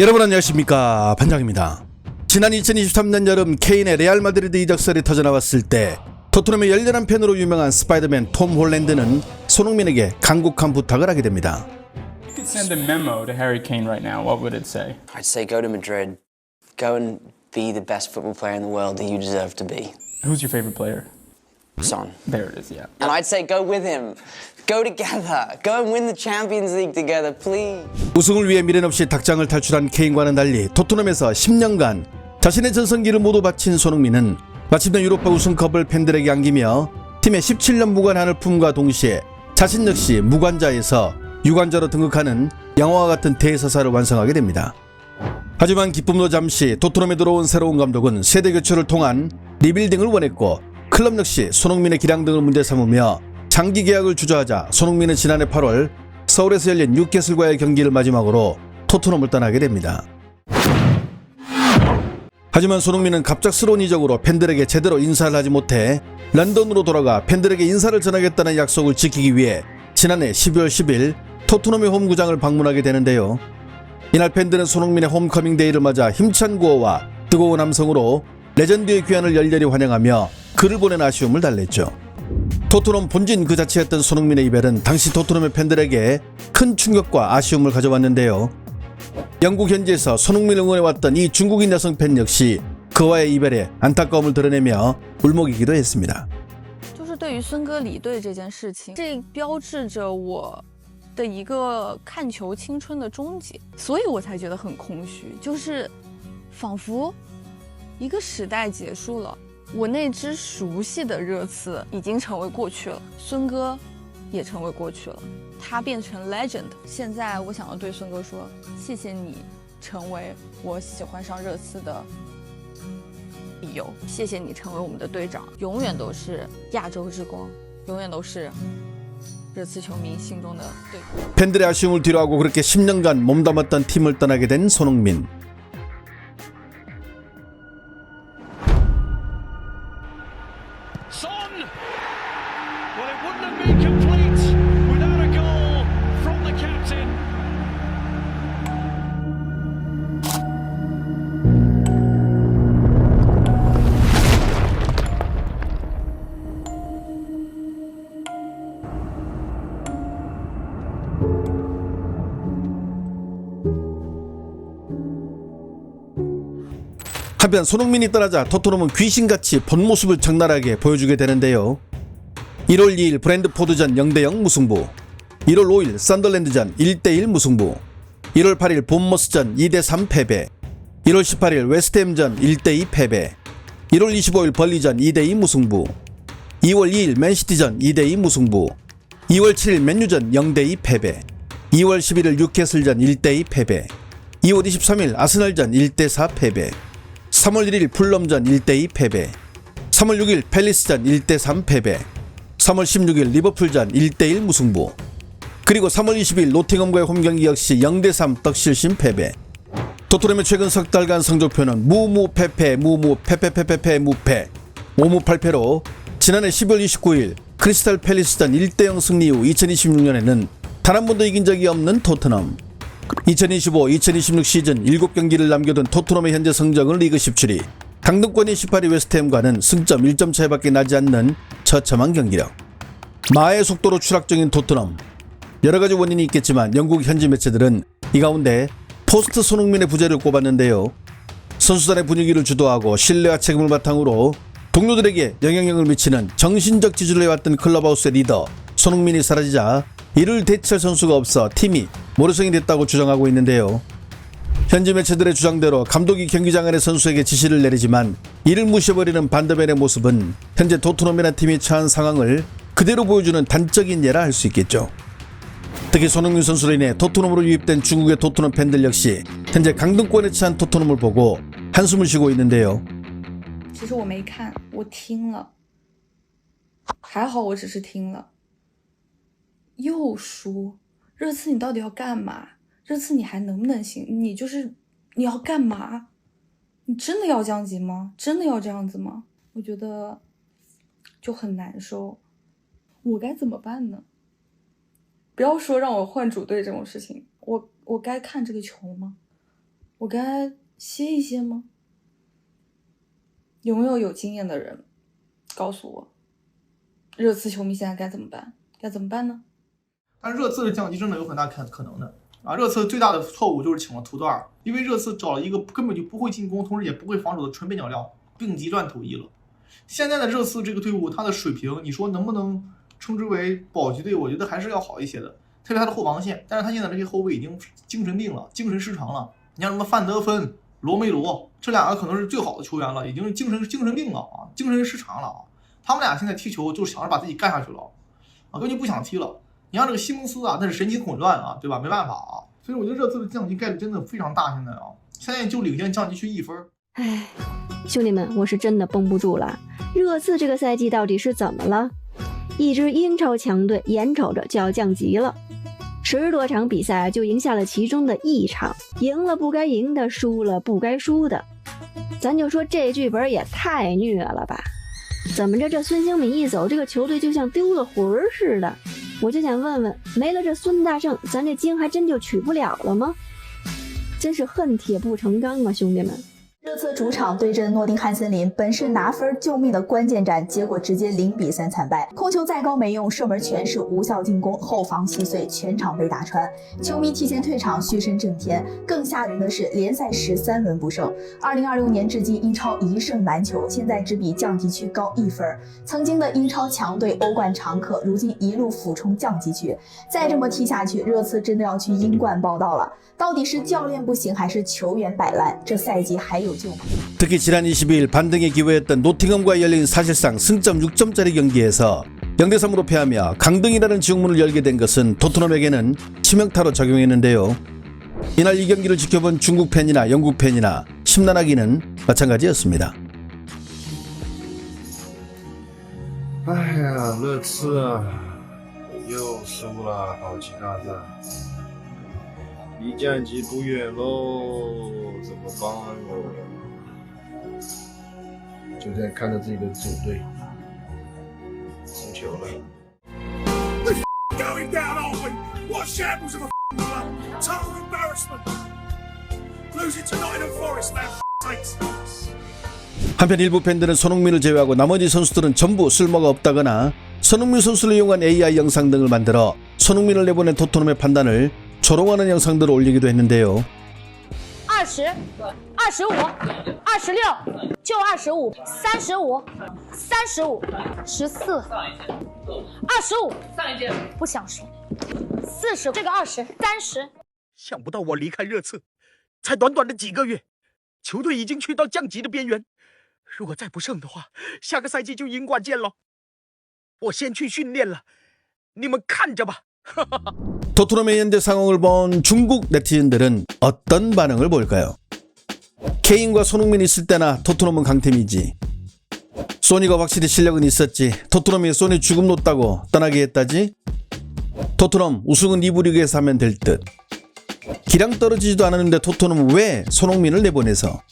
여러분 안녕하십니까, 반장입니다. 지난 2023년 여름 케인의 레알 마드리드 이적설이 터져나왔을 때 토트넘의 열렬한 팬으로 유명한 스파이더맨 톰 홀랜드는 손흥민에게 간곡한 부탁을 하게 됩니다. You could send a memo to Harry Kane right now. What would it say? I'd say go to Madrid. Go and be the best football player in the world that you deserve to be. Who's your favorite player? Son. There it is, yeah. And I'd say go with him. Go together. Go and win the Champions League together, please. 우승을 위해 미련 없이 닭장을 탈출한 케인과는 달리 토트넘에서 10년간 자신의 전성기를 모두 바친 손흥민은 마침내 유로파 우승컵을 팬들에게 안기며 팀의 17년 무관한을 품과 동시에 자신 역시 무관자에서 유관자로 등극하는 영화와 같은 대서사를 완성하게 됩니다. 하지만 기쁨도 잠시 토트넘에 들어온 새로운 감독은 세대 교체를 통한 리빌딩을 원했고 클럽 역시 손흥민의 기량 등을 문제 삼으며 장기 계약을 주저하자 손흥민은 지난해 8월 서울에서 열린 뉴캐슬과의 경기를 마지막으로 토트넘을 떠나게 됩니다. 하지만 손흥민은 갑작스러운 이적으로 팬들에게 제대로 인사를 하지 못해 런던으로 돌아가 팬들에게 인사를 전하겠다는 약속을 지키기 위해 지난해 12월 10일 토트넘의 홈구장을 방문하게 되는데요. 이날 팬들은 손흥민의 홈커밍 데이를 맞아 힘찬 구호와 뜨거운 함성으로 레전드의 귀환을 열렬히 환영하며 글을 보낸 아쉬움을 달랬죠. 토트넘 본진 그 자체였던 손흥민의 이별은 당시 토트넘의 팬들에게 큰 충격과 아쉬움을 가져왔는데요. 영국 현지에서 손흥민을 응원해왔던 이 중국인 여성 팬 역시 그와의 이별에 안타까움을 드러내며 울먹이기도 했습니다. 就是对于孙哥离队这件事情，这标志着我的一个看球青春的终结，所以我才觉得很空虚，就是仿佛一个时代结束了，我那支熟悉的热刺已经成为过去了，孙哥也成为过去了，他变成 legend。现在我想要对孙哥说，谢谢你成为我喜欢上热刺的理由，谢谢你成为我们的队长，永远都是亚洲之光，永远都是热刺球迷心中的队长。 팬들의 아쉬움을 뒤로하고 그렇게 10년간 몸담았던 팀을 떠나게 된 손흥민. Son! Well, it wouldn't have been complete without a goal from the captain. 한편 손흥민이 떠나자 토트넘은 귀신같이 본 모습을 적나라하게 보여주게 되는데요. 1월 2일 브랜드포드전 0대0 무승부, 1월 5일 썬더랜드전 1대1 무승부, 1월 8일 본머스전 2대3 패배, 1월 18일 웨스트햄전 1대2 패배, 1월 25일 벌리전 2대2 무승부, 2월 2일 맨시티전 2대2 무승부, 2월 7일 맨유전 0대2 패배, 2월 11일 뉴캐슬전 1대2 패배, 2월 23일 아스널전 1대4 패배, 3월 1일 풀럼전 1대2 패배, 3월 6일 팰리스전 1대3 패배, 3월 16일 리버풀전 1대1 무승부, 그리고 3월 20일 노팅엄과의 홈경기 역시 0대3 떡실심 패배. 토트넘의 최근 석 달간 성적표는 무무패패 무무패패패패패 무패 5무8패로 지난해 12월 29일 크리스탈 팰리스전 1대0 승리 후 2026년에는 단 한 번도 이긴 적이 없는 토트넘. 2025-2026 시즌 7경기를 남겨둔 토트넘의 현재 성적은 리그 17위, 강등권인 18위 웨스트햄과는 승점 1점 차이밖에 나지 않는 처참한 경기력. 마의 속도로 추락 중인 토트넘. 여러가지 원인이 있겠지만 영국 현지 매체들은 이 가운데 포스트 손흥민의 부재를 꼽았는데요. 선수단의 분위기를 주도하고 신뢰와 책임을 바탕으로 동료들에게 영향력을 미치는 정신적 지주를 해왔던 클럽하우스의 리더 손흥민이 사라지자 이를 대체할 선수가 없어 팀이 모래성이 됐다고 주장하고 있는데요. 현지 매체들의 주장대로 감독이 경기장 안에 선수에게 지시를 내리지만 이를 무시해버리는 반대변의 모습은 현재 토트넘이라는 팀이 처한 상황을 그대로 보여주는 단적인 예라 할 수 있겠죠. 특히 손흥민 선수로 인해 토트넘으로 유입된 중국의 토트넘 팬들 역시 현재 강등권에 처한 토트넘을 보고 한숨을 쉬고 있는데요. 其实我没看，我听了，还好我只是听了。又输，热刺你到底要干嘛？热刺你还能不能行？你要干嘛？你真的要降级吗？真的要这样子吗？我觉得就很难受。我该怎么办呢？不要说让我换主队这种事情，我该看这个球吗？我该歇一歇吗？有没有经验的人告诉我，热刺球迷现在该怎么办？该怎么办呢？但热刺的降级真的有很大可能的啊！热刺最大的错误就是请了图德尔，因为热刺找了一个根本就不会进攻，同时也不会防守的纯边角料，病急乱投医了。现在的热刺这个队伍，它的水平，你说能不能称之为保级队？我觉得还是要好一些的，特别他的后防线。但是他现在这些后卫已经精神病了，精神失常了。你像什么范德芬、罗梅罗，这两个可能是最好的球员了，已经是精神病了啊，精神失常了啊。他们俩现在踢球就想着把自己干下去了啊，根本就不想踢了。你像这个西蒙斯啊，那是神经混乱啊，对吧？没办法啊，所以我觉得热刺的降级概率真的非常大。现在就领先降级区1分。唉，兄弟们，我是真的绷不住了。热刺这个赛季到底是怎么了？一支英超强队眼瞅着就要降级了，10多场比赛就赢下了其中的1场，赢了不该赢的，输了不该输的。咱就说这剧本也太虐了吧！怎么着，这孙兴敏一走，这个球队就像丢了魂儿似的。我就想问问，没了这孙大圣，咱这经还真就取不了了吗？真是恨铁不成钢啊，兄弟们！热刺主场对阵诺丁汉森林，本是拿分救命的关键战，结果直接0比3惨败。控球再高没用，射门全是无效进攻，后防稀碎，全场被打穿。球迷提前退场，嘘声震天。更吓人的是，联赛13轮不胜，2026年至今英超1胜难求，现在只比降级区高1分。曾经的英超强队、欧冠常客，如今一路俯冲降级区。再这么踢下去，热刺真的要去英冠报道了。到底是教练不行，还是球员摆烂？这赛季还有救吗？ 특히 지난 22일 반등의 기회였던 노팅엄과 열린 사실상 승점 6점짜리 경기에서 0대3으로 패하며 강등이라는 지옥문을 열게 된 것은 토트넘에게는 치명타로 작용했는데요. 이날 이 경기를 지켜본 중국 팬이나 영국 팬이나 심란하기는 마찬가지였습니다. 哎呀，热刺啊，又输了保级大战，离降级不远喽，怎么办哦？就在看着自己的主队输球了。Going down, aren't we? What shambles of a club! Total embarrassment. Losing to Nottingham Forest, man. Sakes. 한편 일부 팬들은 손흥민을 제외하고 나머지 선수들은 전부 쓸모가 없다거나 손흥민 선수를 이용한 AI 영상 등을 만들어 손흥민을 내보낸 토트넘의 판단을 조롱하는 영상들을 올리기도 했는데요. 20, 25, 26, 就25, 35, 35, 14, 25, 不想说，40，这个20，30。想不到我离开热刺，才短短的几个月，球队已经去到降级的边缘。如果再不胜的话，下个赛季就英冠见了。我先去训练了，你们看着吧。 토트넘의 현재 상황을 본 중국 네티즌들은 어떤 반응을 보일까요? 케인과 손흥민이 있을 때나 토트넘은 강팀이지. 소니가 확실히 실력은 있었지. 토트넘이 소니 죽음 놓다고 떠나게 했다지. 토트넘 우승은 2부 리그에서 하면 될 듯. 기량 떨어지지도 않았는데 토트넘은 왜 손흥민을 내보내서.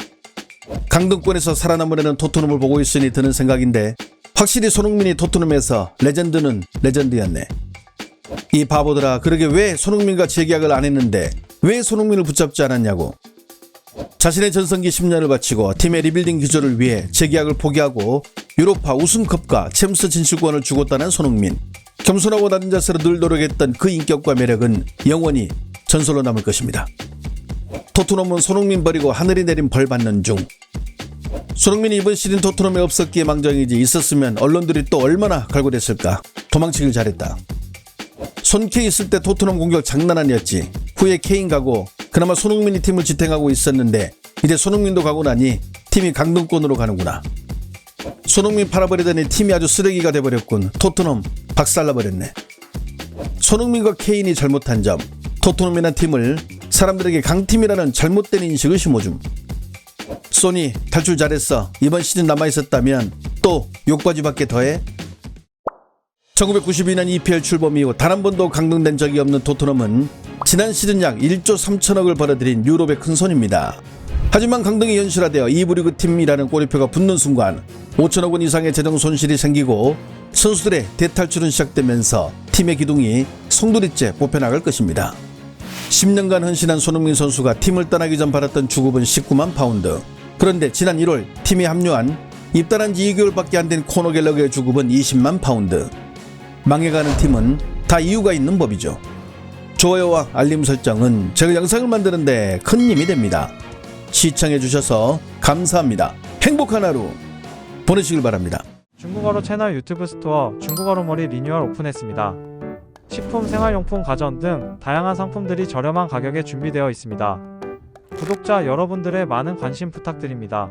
강등권에서 살아남으려는 토트넘을 보고 있으니 드는 생각인데 확실히 손흥민이 토트넘에서 레전드는 레전드였네. 이 바보들아, 그러게 왜 손흥민과 재계약을 안 했는데 왜 손흥민을 붙잡지 않았냐고. 자신의 전성기 10년을 바치고 팀의 리빌딩 기조를 위해 재계약을 포기하고 유로파 우승컵과 챔스 진출권을 주고따는 손흥민. 겸손하고 낮은 자세로 늘 노력했던 그 인격과 매력은 영원히 전설로 남을 것입니다. 토트넘은 손흥민 버리고 하늘이 내린 벌 받는 중. 손흥민이 이번 시즌 토트넘에 없었기에 망정이지 있었으면 언론들이 또 얼마나 갈구랬을까. 도망치길 잘했다. 손케이 있을 때 토트넘 공격 장난 아니었지. 후에 케인 가고 그나마 손흥민이 팀을 지탱하고 있었는데 이제 손흥민도 가고 나니 팀이 강등권으로 가는구나. 손흥민 팔아버리더니 팀이 아주 쓰레기가 돼버렸군. 토트넘 박살나버렸네. 손흥민과 케인이 잘못한 점, 토트넘이란 팀을 사람들에게 강팀이라는 잘못된 인식을 심어줌. 소니 탈출 잘했어. 이번 시즌 남아있었다면 또 욕바지밖에 더해? 1992년 EPL 출범 이후 단 한 번도 강등된 적이 없는 토트넘은 지난 시즌 약 1조 3천억을 벌어들인 유럽의 큰손입니다. 하지만 강등이 현실화되어 2부 리그 팀이라는 꼬리표가 붙는 순간 5천억 원 이상의 재정 손실이 생기고 선수들의 대탈출은 시작되면서 팀의 기둥이 송두리째 뽑혀나갈 것입니다. 10년간 헌신한 손흥민 선수가 팀을 떠나기 전 받았던 주급은 19만 파운드. 그런데 지난 1월 팀에 합류한 입단한 지 2개월밖에 안 된 코너 갤러그의 주급은 20만 파운드. 망해가는 팀은 다 이유가 있는 법이죠. 좋아요와 알림 설정은 제가 영상을 만드는데 큰 힘이 됩니다. 시청해주셔서 감사합니다. 행복한 하루 보내시길 바랍니다. 중국어로 채널 유튜브 스토어 중국어로 머리 리뉴얼 오픈했습니다. 식품, 생활용품, 가전 등 다양한 상품들이 저렴한 가격에 준비되어 있습니다. 구독자 여러분들의 많은 관심 부탁드립니다.